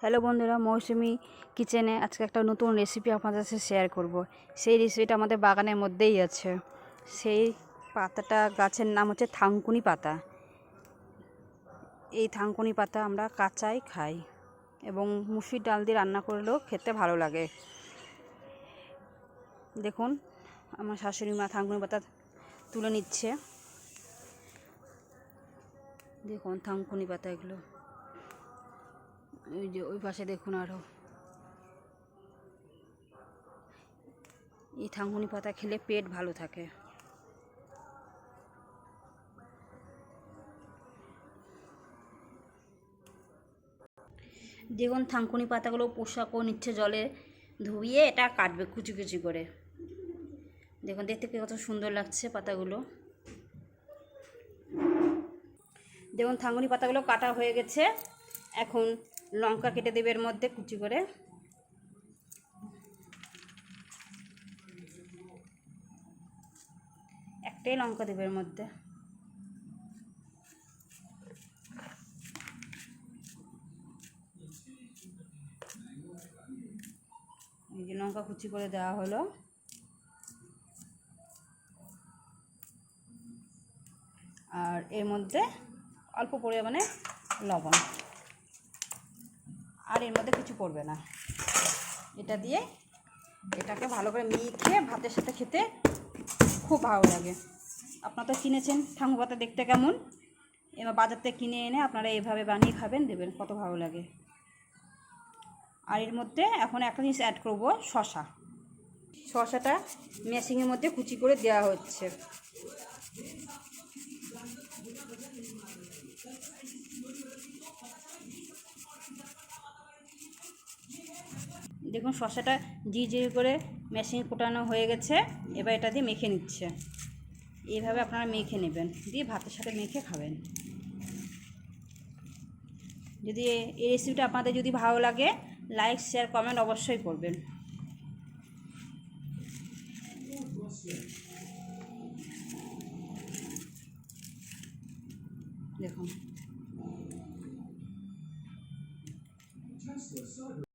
Hello বন্ধুরা, মৌসুমি কিচেনে আজকে একটা নতুন রেসিপি আপনাদের সাথে শেয়ার করব। সেই রেসিপিটা আমাদের বাগানের মধ্যেই আছে। সেই পাতাটা গাছের নাম হচ্ছে থানকুনি পাতা। এই থানকুনি পাতা আমরা কাঁচাই খাই এবং মুসুর ডাল দিয়ে রান্না করলেও খেতে ভালো লাগে। দেখুন আমার শাশুড়ি মা থানকুনি পাতা তুলে নিচ্ছে। দেখুন থানকুনি পাতা এগুলো, ওই যে ওই পাশে দেখুন আরও। এই থানকুনি পাতা খেলে পেট ভালো থাকে। দেখুন থানকুনি পাতাগুলো পোশাকও নিচ্ছে, জলে ধুইয়ে এটা কাটবে কুচি কুচি করে। দেখুন দেখতে কত সুন্দর লাগছে পাতাগুলো। দেখুন থানকুনি পাতাগুলো কাটা হয়ে গেছে। এখন লঙ্কা কেটে দেবে এর মধ্যে কুচি করে। একটাই লঙ্কা দেবে এর মধ্যে। এই যে লঙ্কা কুচি করে দেওয়া হলো। আর এর মধ্যে অল্প পরিমাণে লবণ, আর এর মধ্যে কিছু পড়বে না। এটা দিয়ে এটাকে ভালো করে মেখে ভাতের সাথে খেতে খুব ভালো লাগে। আপনারা তো কিনেছেন থানকুনি পাতা দেখতে কেমন, এবার বাজার থেকে কিনে এনে আপনারা এইভাবে বানিয়ে খাবেন, দেবেন কত ভালো লাগে। আর এর মধ্যে এখন একটা জিনিস অ্যাড করব, শসা। শসাটা মেশিনের মধ্যে কুচি করে দেওয়া হচ্ছে। দেখুন শসাটা জি করে মেশিন কোটানো হয়ে গেছে। এবার এটা দিয়ে মেখে নিচ্ছে। এইভাবে আপনারা মেখে নেবেন, দিয়ে ভাতের সাথে মেখে খাবেন। যদি এই রেসিপিটা আপনাদের যদি ভালো লাগে, লাইক শেয়ার কমেন্ট অবশ্যই করবেন। দেখুন।